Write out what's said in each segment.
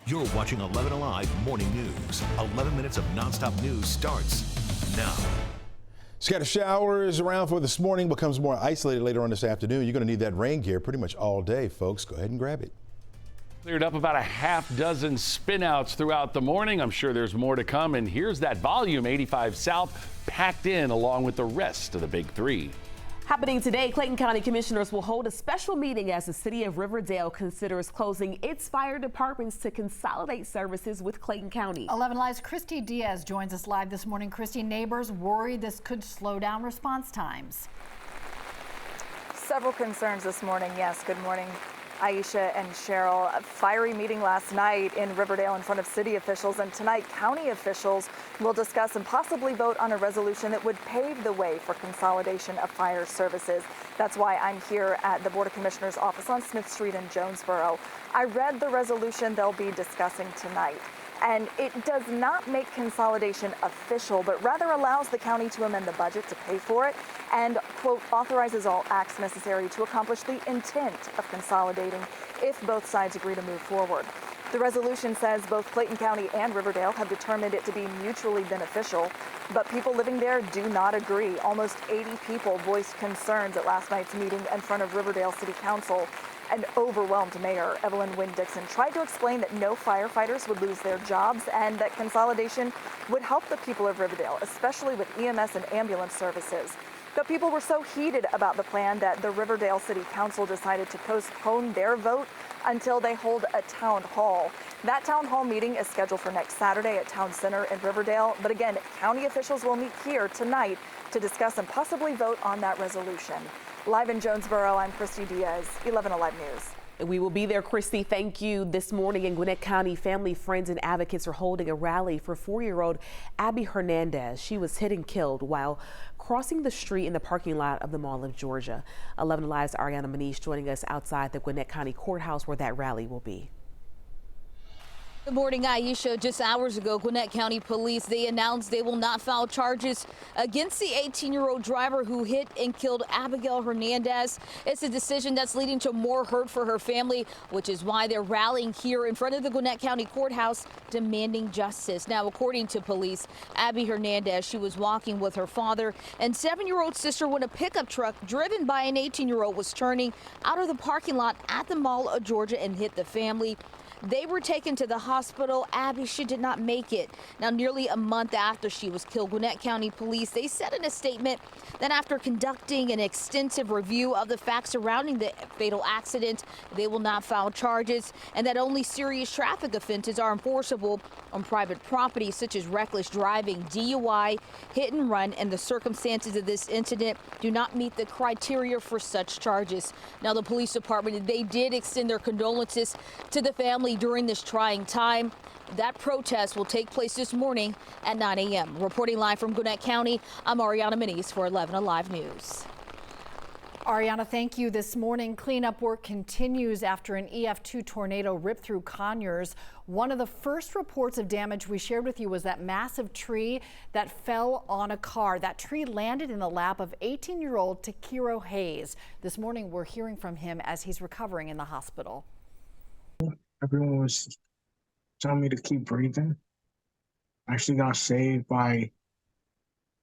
You're watching 11 Alive Morning News. 11 minutes of nonstop news starts now. Scattered showers around for this morning, becomes more isolated later on this afternoon. You're going to need that rain gear pretty much all day, folks. Go ahead and grab it. Cleared up about a half dozen spinouts throughout the morning. I'm sure there's more to come. And here's that volume 85 South packed in along with the rest of the big three. Happening today, Clayton County Commissioners will hold a special meeting as the city of Riverdale considers closing its fire departments to consolidate services with Clayton County. 11 Alive's Christy Diaz joins us live this morning. Christy, neighbors worry this could slow down response times. Several concerns this morning. Yes, good morning, Aisha and Cheryl. A fiery meeting last night in Riverdale in front of city officials, and tonight county officials will discuss and possibly vote on a resolution that would pave the way for consolidation of fire services. That's why I'm here at the Board of Commissioners office on Smith Street in Jonesboro. I read the resolution they'll be discussing tonight, and it does not make consolidation official, but rather allows the county to amend the budget to pay for it and, quote, authorizes all acts necessary to accomplish the intent of consolidating if both sides agree to move forward. The resolution says both Clayton County and Riverdale have determined it to be mutually beneficial, but people living there do not agree. Almost 80 people voiced concerns at last night's meeting in front of Riverdale City Council. An overwhelmed Mayor Evelyn Wynn-Dixon tried to explain that no firefighters would lose their jobs and that consolidation would help the people of Riverdale, especially with EMS and ambulance services. But people were so heated about the plan that the Riverdale City Council decided to postpone their vote until they hold a town hall. That town hall meeting is scheduled for next Saturday at Town Center in Riverdale. But again, county officials will meet here tonight to discuss and possibly vote on that resolution. Live in Jonesboro, I'm Christy Diaz, 11 Alive News. We will be there, Christy. Thank you. This morning in Gwinnett County, family, friends, and advocates are holding a rally for 4-year-old Abby Hernandez. She was hit and killed while crossing the street in the parking lot of the Mall of Georgia. 11 Alive's Ariana Manish joining us outside the Gwinnett County Courthouse where that rally will be. Good morning, Aisha. Just hours ago, Gwinnett County Police, they announced they will not file charges against the 18-year-old driver who hit and killed Abigail Hernandez. It's a decision that's leading to more hurt for her family, which is why they're rallying here in front of the Gwinnett County Courthouse demanding justice. Now, according to police, Abby Hernandez, she was walking with her father and 7-year-old sister when a pickup truck driven by an 18-year-old was turning out of the parking lot at the Mall of Georgia and hit the family. They were taken to the hospital. Abby, she did not make it. Now, nearly a month after she was killed, Gwinnett County Police, they said in a statement that after conducting an extensive review of the facts surrounding the fatal accident, they will not file charges and that only serious traffic offenses are enforceable on private property, such as reckless driving, DUI, hit and run, and the circumstances of this incident do not meet the criteria for such charges. Now, the police department, they did extend their condolences to the family during this trying time. That protest will take place this morning at 9 a.m. Reporting live from Gwinnett County, I'm Ariana Maniz for 11 Alive News. Ariana, thank you. This morning, cleanup work continues after an EF2 tornado ripped through Conyers. One of the first reports of damage we shared with you was that massive tree that fell on a car. That tree landed in the lap of 18-year-old Takiro Hayes. This morning, we're hearing from him as he's recovering in the hospital. Everyone was telling me to keep breathing. I actually got saved by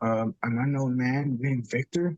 an unknown man named Victor.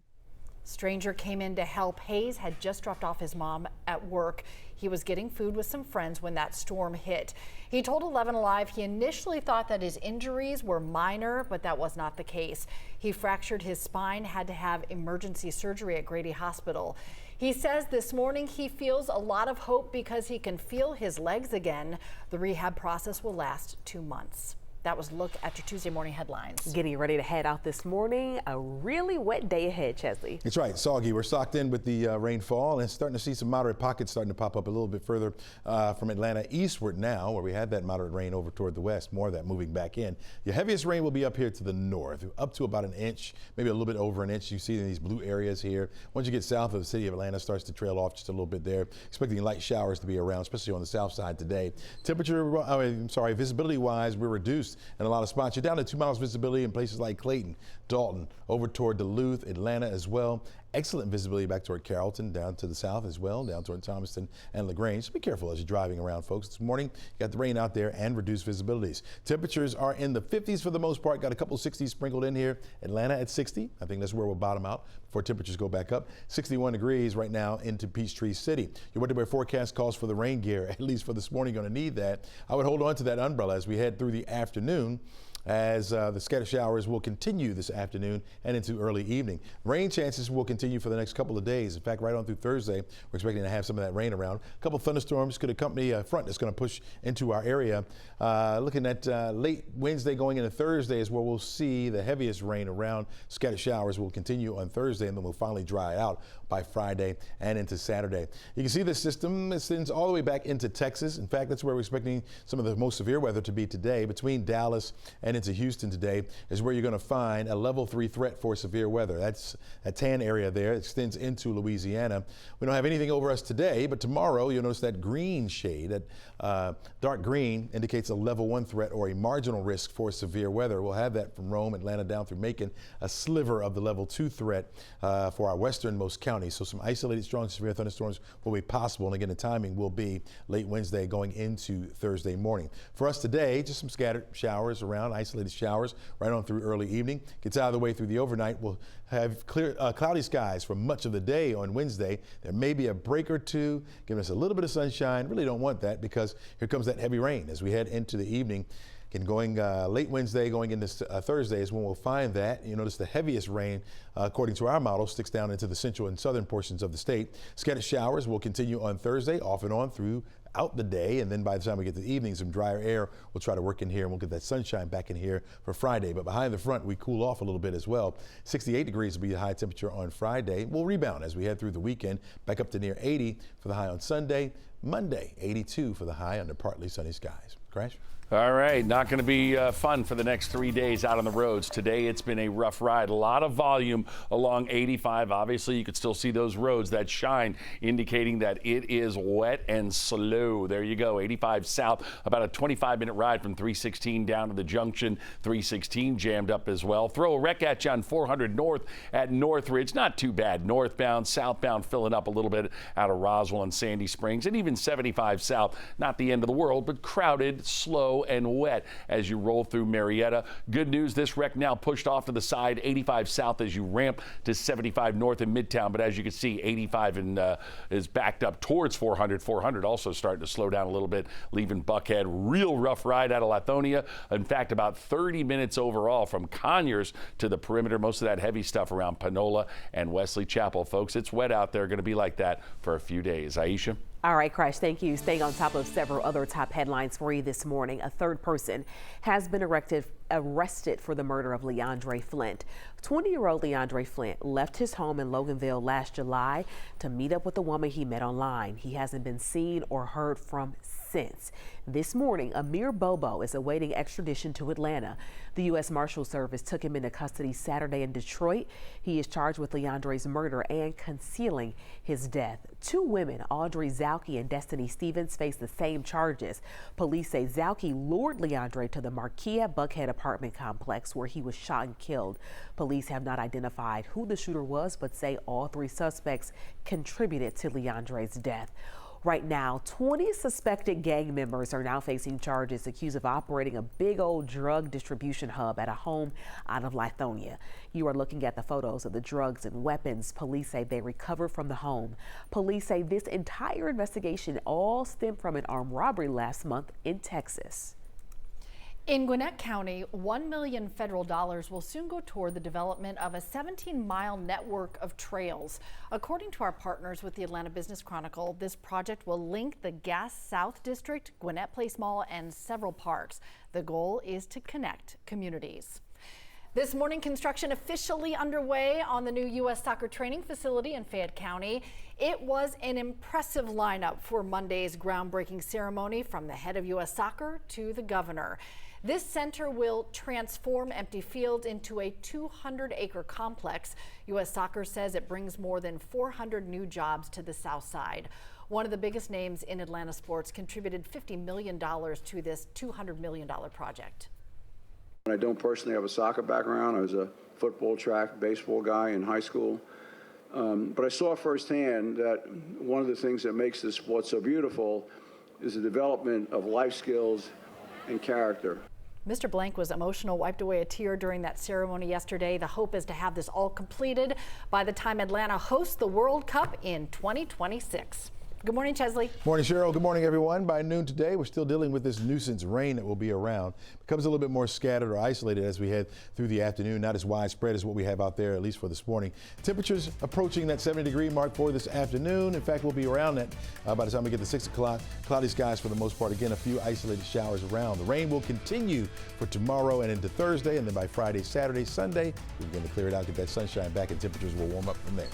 Stranger came in to help. Hayes had just dropped off his mom at work. He was getting food with some friends when that storm hit. He told 11 Alive he initially thought that his injuries were minor, but that was not the case. He fractured his spine, had to have emergency surgery at Grady Hospital. He says this morning he feels a lot of hope because he can feel his legs again. The rehab process will last 2 months. That was a look at your Tuesday morning headlines. Getting ready to head out this morning. A really wet day ahead, Chesley. That's right, soggy. We're socked in with the rainfall and starting to see some moderate pockets starting to pop up a little bit further from Atlanta eastward now, where we had that moderate rain over toward the west. More of that moving back in. Your heaviest rain will be up here to the north, up to about an inch, maybe a little bit over an inch. You see in these blue areas here. Once you get south of the city of Atlanta, starts to trail off just a little bit there. Expecting light showers to be around, especially on the south side today. Temperature, visibility-wise, we're reduced in a lot of spots. You're down to 2 miles visibility in places like Clayton, Dalton, over toward Duluth, Atlanta as well. Excellent visibility back toward Carrollton, down to the south as well, down toward Thomaston and LaGrange. So be careful as you're driving around, folks. This morning, you got the rain out there and reduced visibilities. Temperatures are in the 50s for the most part. Got a couple 60s sprinkled in here. Atlanta at 60. I think that's where we'll bottom out before temperatures go back up. 61 degrees right now into Peachtree City. Your weather forecast calls for the rain gear, at least for this morning. Going to need that. I would hold on to that umbrella as we head through the afternoon, as the scattered showers will continue this afternoon and into early evening. Rain chances will continue for the next couple of days. In fact, right on through Thursday, we're expecting to have some of that rain around. A couple of thunderstorms could accompany a front that's going to push into our area. Looking at late Wednesday going into Thursday is where we'll see the heaviest rain around. Scattered showers will continue on Thursday, and then we'll finally dry out by Friday and into Saturday. You can see this system extends all the way back into Texas. In fact, that's where we're expecting some of the most severe weather to be today. Between Dallas and into Houston today is where you're going to find a level 3 threat for severe weather. That's a tan area there. It extends into Louisiana. We don't have anything over us today, but tomorrow you'll notice that green shade, that dark green, indicates a level 1 threat or a marginal risk for severe weather. We'll have that from Rome, Atlanta, down through Macon, a sliver of the level 2 threat for our westernmost counties. So some isolated strong severe thunderstorms will be possible. And again, the timing will be late Wednesday going into Thursday morning. For us today, just some scattered showers around, isolated showers right on through early evening. Gets out of the way through the overnight. We'll have clear, cloudy skies for much of the day on Wednesday. There may be a break or two, giving us a little bit of sunshine. Really don't want that because here comes that heavy rain as we head into the evening. Again, going late Wednesday, going into Thursday is when we'll find that. You notice the heaviest rain, according to our model, sticks down into the central and southern portions of the state. Scattered showers will continue on Thursday, off and on throughout the day. And then by the time we get to the evening, some drier air will try to work in here, and we'll get that sunshine back in here for Friday. But behind the front, we cool off a little bit as well. 68 degrees will be the high temperature on Friday. We'll rebound as we head through the weekend, back up to near 80 for the high on Sunday. Monday, 82 for the high under partly sunny skies. Crash? All right, not going to be fun for the next 3 days out on the roads. Today, it's been a rough ride. A lot of volume along 85. Obviously, you could still see those roads that shine, indicating that it is wet and slow. There you go, 85 south, about a 25-minute ride from 316 down to the junction. 316 jammed up as well. Throw a wreck at you on 400 north at Northridge. Not too bad. Northbound, southbound filling up a little bit out of Roswell and Sandy Springs. And even 75 south, not the end of the world, but crowded, slow, and wet as you roll through Marietta. Good news, this wreck now pushed off to the side, 85 south as you ramp to 75 north in Midtown. But as you can see, 85 is backed up towards 400. 400 also starting to slow down a little bit, leaving Buckhead. Real rough ride out of Lithonia. In fact, about 30 minutes overall from Conyers to the perimeter. Most of that heavy stuff around Panola and Wesley Chapel. Folks, it's wet out there. Going to be like that for a few days. Aisha? All right, Crash, thank you. Staying on top of several other top headlines for you this morning. A third person has been arrested for the murder of LeAndre Flint. 20-year-old LeAndre Flint left his home in Loganville last July to meet up with a woman he met online. He hasn't been seen or heard from since. This morning, Amir Bobo is awaiting extradition to Atlanta. The U.S. Marshal Service took him into custody Saturday in Detroit. He is charged with LeAndre's murder and concealing his death. Two women, Audrey Zalke and Destiny Stevens, face the same charges. Police say Zalke lured LeAndre to the Marquia Buckhead apartment complex where he was shot and killed. Police have not identified who the shooter was, but say all three suspects contributed to LeAndre's death. Right now, 20 suspected gang members are now facing charges accused of operating a big old drug distribution hub at a home out of Lithonia. You are looking at the photos of the drugs and weapons police say they recovered from the home. Police say this entire investigation all stemmed from an armed robbery last month in Texas. In Gwinnett County, $1 million federal dollars will soon go toward the development of a 17-mile network of trails. According to our partners with the Atlanta Business Chronicle, this project will link the Gas South District, Gwinnett Place Mall, and several parks. The goal is to connect communities. This morning, construction officially underway on the new U.S. soccer training facility in Fayette County. It was an impressive lineup for Monday's groundbreaking ceremony, from the head of U.S. Soccer to the governor. This center will transform empty fields into a 200-acre complex. U.S. Soccer says it brings more than 400 new jobs to the South Side. One of the biggest names in Atlanta sports contributed $50 million to this $200 million project. I don't personally have a soccer background. I was a football, track, baseball guy in high school. But I saw firsthand that one of the things that makes this sport so beautiful is the development of life skills and character. Mr. Blank was emotional, wiped away a tear during that ceremony yesterday. The hope is to have this all completed by the time Atlanta hosts the World Cup in 2026. Good morning, Chesley. Morning, Cheryl. Good morning, everyone. By noon today, we're still dealing with this nuisance rain that will be around. Becomes a little bit more scattered or isolated as we head through the afternoon. Not as widespread as what we have out there, at least for this morning. Temperatures approaching that 70-degree mark for this afternoon. In fact, we'll be around that by the time we get to 6 o'clock. Cloudy skies for the most part. Again, a few isolated showers around. The rain will continue for tomorrow and into Thursday, and then by Friday, Saturday, Sunday, we're going to clear it out, get that sunshine back, and temperatures will warm up from there.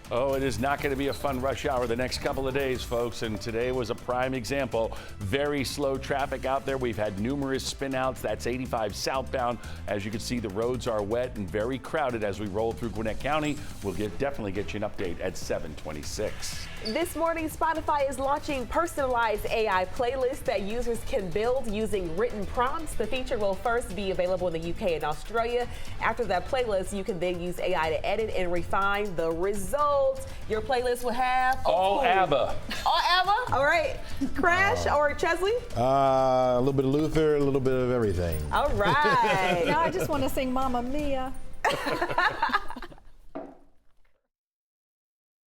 Oh, it is not going to be a fun rush hour the next couple of days, folks, and today was a prime example. Very slow traffic out there. We've had numerous spinouts. That's 85 southbound. As you can see, the roads are wet and very crowded as we roll through Gwinnett County. We'll definitely get you an update at 7:26. This morning, Spotify is launching personalized AI playlists that users can build using written prompts. The feature will first be available in the UK and Australia. After that playlist, you can then use AI to edit and refine the results. Your playlist will have all ABBA. All ABBA? All right. Crash or Chesley? A little bit of Luther, a little bit of everything. All right. Now I just want to sing Mamma Mia.